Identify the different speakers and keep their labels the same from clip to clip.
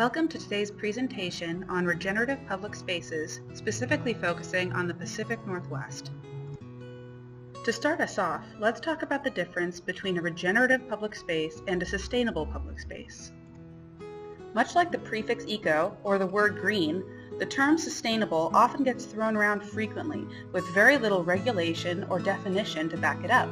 Speaker 1: Welcome to today's presentation on regenerative public spaces, specifically focusing on the Pacific Northwest. To start us off, let's talk about the difference between a regenerative public space and a sustainable public space. Much like the prefix eco or the word green, the term sustainable often gets thrown around frequently with very little regulation or definition to back it up.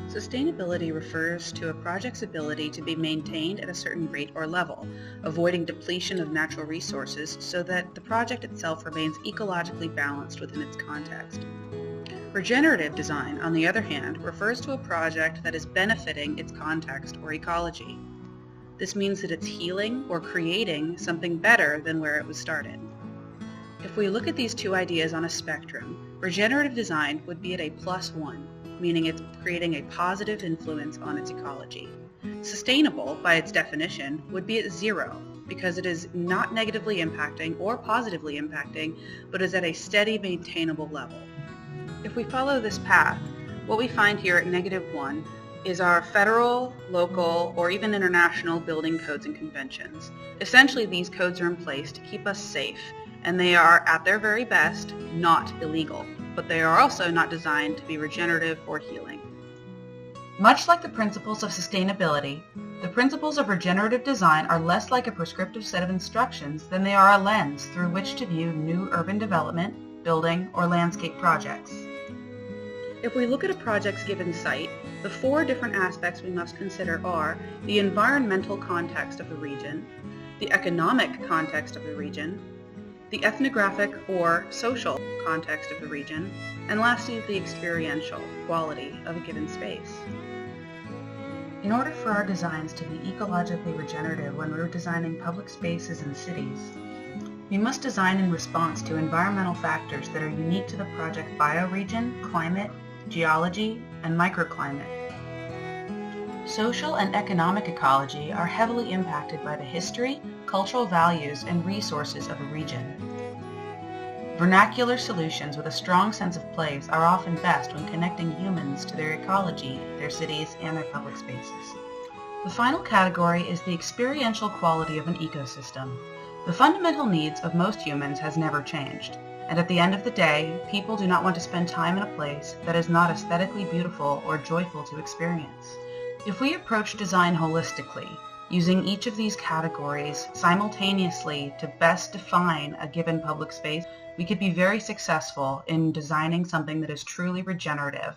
Speaker 1: Sustainability refers to a project's ability to be maintained at a certain rate or level, avoiding depletion of natural resources so that the project itself remains ecologically balanced within its context. Regenerative design, on the other hand, refers to a project that is benefiting its context or ecology. This means that it's healing or creating something better than where it was started. If we look at these two ideas on a spectrum, regenerative design would be at a +1, meaning it's creating a positive influence on its ecology. Sustainable, by its definition, would be at 0, because it is not negatively impacting or positively impacting, but is at a steady, maintainable level. If we follow this path, what we find here at -1 is our federal, local, or even international building codes and conventions. Essentially, these codes are in place to keep us safe, and they are, at their very best, not illegal, but they are also not designed to be regenerative or healing. Much like the principles of sustainability, the principles of regenerative design are less like a prescriptive set of instructions than they are a lens through which to view new urban development, building, or landscape projects. If we look at a project's given site, the 4 different aspects we must consider are the environmental context of the region, the economic context of the region, the ethnographic or social context of the region, and lastly, the experiential quality of a given space. In order for our designs to be ecologically regenerative when we're designing public spaces and cities, we must design in response to environmental factors that are unique to the project bioregion, climate, geology, and microclimate. Social and economic ecology are heavily impacted by the history, cultural values, and resources of a region. Vernacular solutions with a strong sense of place are often best when connecting humans to their ecology, their cities, and their public spaces. The final category is the experiential quality of an ecosystem. The fundamental needs of most humans has never changed, and at the end of the day, people do not want to spend time in a place that is not aesthetically beautiful or joyful to experience. If we approach design holistically, using each of these categories simultaneously to best define a given public space, we could be very successful in designing something that is truly regenerative